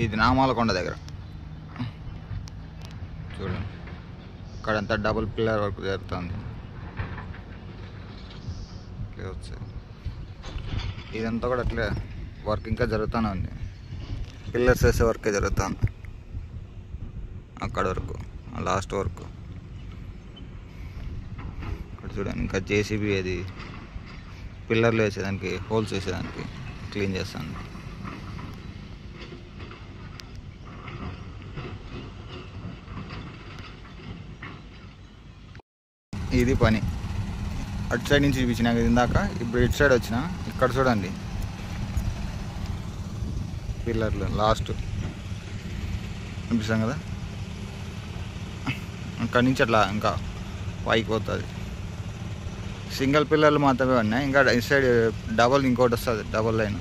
ఇది నామాలకొండ దగ్గర చూడండి, ఇక్కడంతా డబుల్ పిల్లర్ వర్క్ జరుగుతుంది. ఇదంతా కూడా అట్లే వర్క్ ఇంకా జరుగుతూనే ఉంది. పిల్లర్స్ వేసే వర్కే జరుగుతుంది అక్కడ వరకు, లాస్ట్ వరకు. ఇక్కడ చూడండి, ఇంకా జేసీబీ అది పిల్లర్లు వేసేదానికి, హోల్స్ వేసేదానికి క్లీన్ చేస్తాను. ఇది పని అటు సైడ్ నుంచి చూపించిన ఇందాక, ఇప్పుడు ఇటు సైడ్ వచ్చిన. ఇక్కడ చూడండి పిల్లర్లు లాస్ట్ అనిపిస్తాం కదా, అక్కడి నుంచి అట్లా ఇంకా పైకి పోతుంది. సింగిల్ పిల్లర్లు మాత్రమే ఉన్నాయి, ఇంకా ఇటు సైడ్ డబల్ ఇంకోటి వస్తుంది, డబల్ లైన్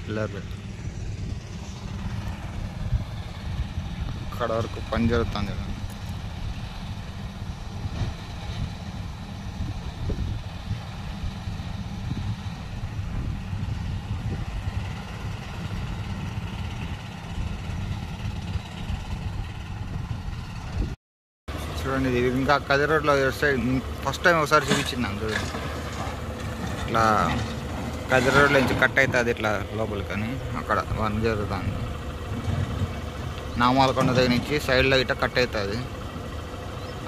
పిల్లర్లు. అక్కడ వరకు పని జరుగుతుంది కదా. చూడండి, ఇది ఇంకా కది రోడ్లో సైడ్ ఫస్ట్ టైం ఒకసారి చూపించింది చూడండి. ఇట్లా కది రోడ్లో నుంచి కట్ అవుతుంది ఇట్లా లోపలికి అని, అక్కడ వన్ జరుగుతుంది. నామాలకొండ దగ్గర నుంచి సైడ్లో ఇట్లా కట్ అవుతుంది,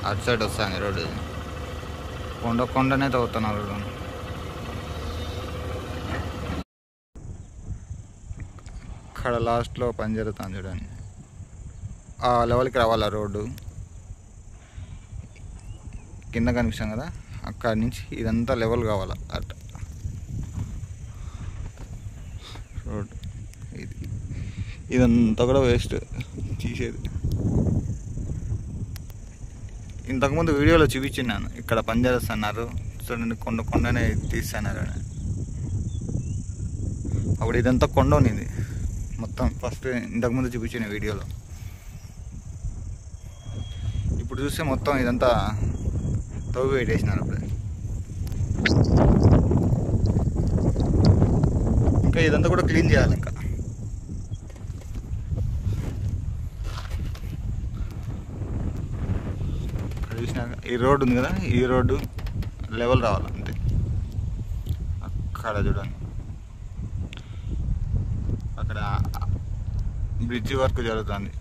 అటు సైడ్ వస్తుంది రోడ్డు. కొండనే తవ్వుతున్నారు రోడ్డు. అక్కడ లాస్ట్లో పని జరుగుతుంది చూడండి. ఆ లెవెల్కి రావాలి రోడ్డు, కింద కనిపిస్తాం కదా, అక్కడి నుంచి ఇదంతా లెవెల్ కావాలి అట్ట రోడ్. ఇదంతా కూడా వేస్ట్ తీసేది. ఇంతకుముందు వీడియోలో చూపించినాను, ఇక్కడ పని చేస్తున్నారు చూడండి, కొండనే తీస్తున్నారు అని. అప్పుడు ఇదంతా కొండ ఉన్నింది మొత్తం, ఫస్ట్ ఇంతకుముందు చూపించిన వీడియోలో. ఇప్పుడు చూస్తే మొత్తం ఇదంతా తవ్వి పెట్టేసినారు. అప్పుడు ఇంకా ఇదంతా కూడా క్లీన్ చేయాలి. ఇంకా చూసినాక ఈ రోడ్డు ఉంది కదా, ఈ రోడ్డు లెవెల్ రావాలి అంతే. అక్కడ చూడండి, అక్కడ బ్రిడ్జి వర్క్ జరుగుతుంది.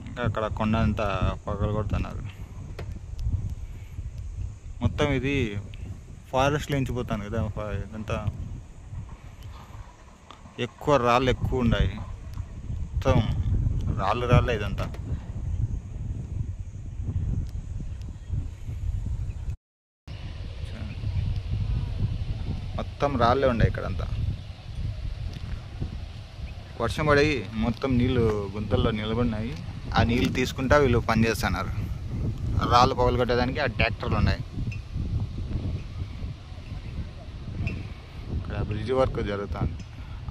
ఇంకా అక్కడ కొండ అంతా పగలు కొడుతున్నారు మొత్తం. ఇది ఫారెస్ట్లో ఎంచిపోతాను కదా, ఇదంతా ఎక్కువ రాళ్ళు ఎక్కువ ఉన్నాయి, మొత్తం రాళ్ళే ఇదంతా. మొత్తం రాళ్ళే ఉన్నాయి ఇక్కడంతా. వర్షం పడి మొత్తం నీళ్ళు గుంతల్లో నిలబడినాయి. ఆ నీళ్ళు తీసుకుంటా వీళ్ళు పని చేస్తున్నారు. రాళ్ళు పగలు కొట్టేదానికి ఆ ట్రాక్టర్లు ఉన్నాయి. ఇక్కడ బ్రిడ్జ్ వర్క్ జరుగుతుంది.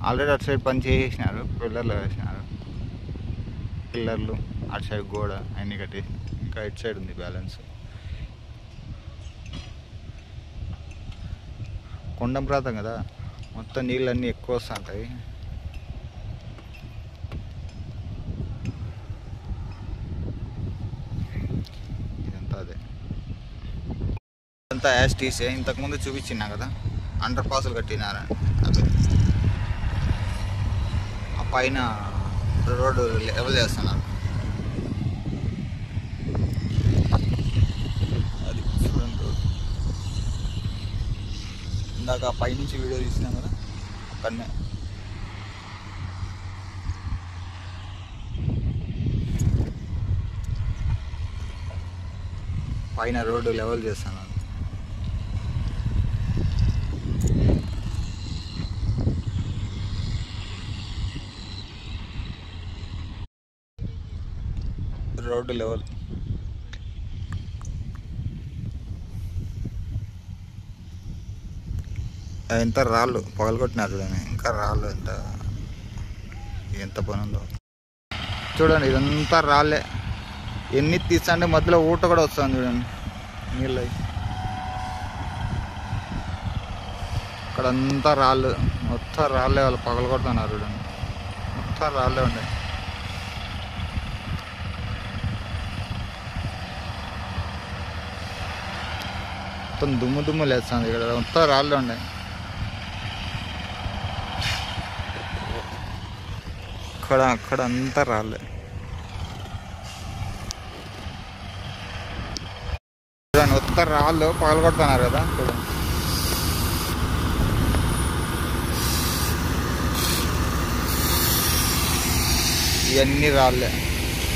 ఆల్రెడీ అటు సైడ్ పని చేసేసినారు, పిల్లర్లు వేసినారు. పిల్లర్లు అటు సైడ్ గోడ అన్నీ కట్టేసి, ఇంకా ఇటు సైడ్ ఉంది బ్యాలెన్స్. కొండం ప్రాంతం కదా, మొత్తం నీళ్ళన్నీ ఎక్కువ వస్తుంటాయి. ఇదంతా అదే, ఇదంతా యాస్టీసే. ఇంతకుముందు చూపించినా కదా, అండర్ పాసులు కట్టినారు. అదే ఆ పైన రోడ్డు లెవెల్ చేస్తున్నారు. అది చూడండి రోడ్డు. ఇందాక పైనుంచి వీడియో తీసినాం కదా, అక్కడనే పైన రోడ్డు లెవెల్ చేస్తున్నారు. రోడ్డు లెవెల్ ఎంత రాళ్ళు పగలగొట్టినారు చూడండి. ఇంకా రాళ్ళు ఎంత పని ఉందో చూడండి. ఇదంతా రాళ్ళే. ఎన్ని తీస్తుంటే మధ్యలో ఊట కూడా వస్తుంది చూడండి నీళ్ళు. అక్కడంతా రాళ్ళు, మొత్తం రాళ్ళే, వాళ్ళు పగలగొడుతున్నారు చూడండి, మొత్తం రాళ్ళే ఉండే. మొత్తం దుమ్ము దుమ్ము లేస్తుంది ఇక్కడ, మొత్తం రాళ్ళే ఉండే. అక్కడ అంతా రాళ్ళే. చూడండి మొత్తం రాళ్ళు పగలగొడుతున్నారు కదా చూడండి. ఇవన్నీ రాళ్ళే,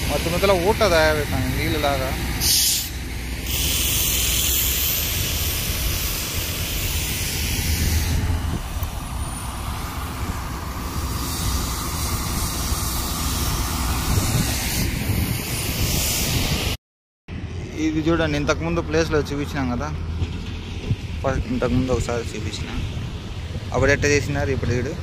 మొత్తం మధ్యలో ఊట తయారవుతాయి నీళ్ళలాగా. ఇది చూడండి, ఇంతకుముందు ప్లేస్లో చూపించినాం కదా, ఇంతకుముందు ఒకసారి చూపించిన, అప్పుడు ఎట్ట చేసినారు ఇప్పుడు వీడు.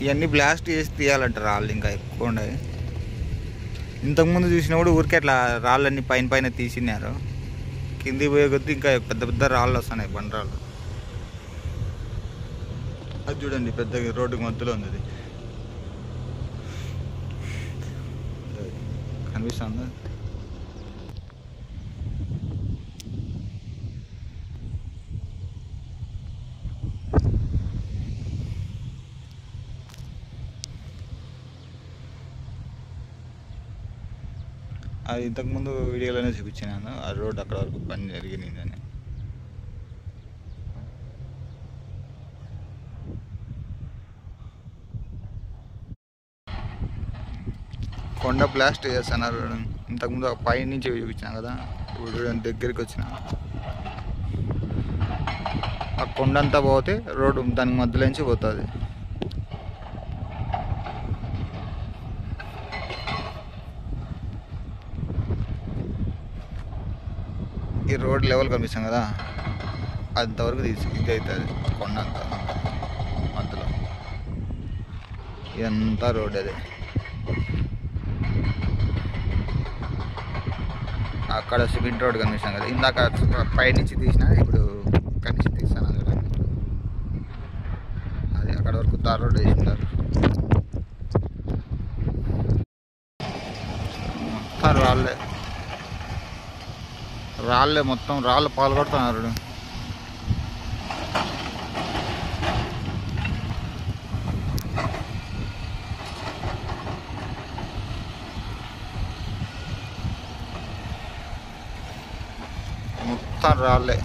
ఇవన్నీ బ్లాస్ట్ చేసి తీయాలంట రాళ్ళు, ఇంకా ఎక్కువ ఉండవు. ఇంతకుముందు చూసినప్పుడు ఊరికే అట్లా రాళ్ళన్నీ పైన పైన తీసినారు, కిందికి పోయే కొద్దీ ఇంకా పెద్ద పెద్ద రాళ్ళు వస్తున్నాయి, బండరాళ్ళు. అది చూడండి పెద్ద రోడ్డుకి మధ్యలో ఉంది, అది కనిపిస్తుంది. అది ఇంతకుముందు వీడియోలోనే చూపించినాను, ఆ రోడ్ అక్కడ వరకు పని జరిగిందని. కొండ బ్లాస్ట్ చేస్తున్నారు. ఇంతకుముందు పై నుంచి చూపించాను కదా, ఇప్పుడు దగ్గరికి వచ్చిన ఆ కొండంతా పోతే రోడ్డు దానికి మధ్యలోంచి పోతుంది. ఈ రోడ్ లెవెల్ కనిపిస్తాం కదా, అంతవరకు ఇది అవుతుంది కొండ అంతా మధ్యలో, ఇదంతా రోడ్. అదే అక్కడ సిమెంట్ రోడ్ కనిపిస్తాం కదా, ఇందాక పై నుంచి తీసిన, ఇప్పుడు ఇక్కడి నుంచి తీస్తాను చూడండి. అది అక్కడ వరకు తార్ రోడ్ వేసినారు, మొత్తం రాళ్ళే రాళ్ళే, మొత్తం రాళ్ళు పాల్గొడుతున్నారు. మొత్తం రాళ్ళే,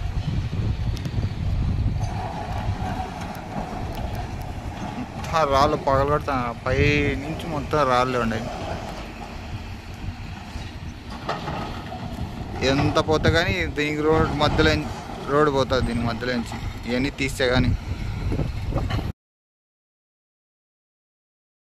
మొత్తం రాళ్ళు పగలగొడుతున్నారు, పై నుంచి మొత్తం రాళ్ళే ఉన్నాయి. ఎంత పోతే కానీ దీనికి రోడ్ మధ్యలో రోడ్ పోతుంది, దీని మధ్యలో నుంచి ఇవన్నీ తీస్తే కానీ.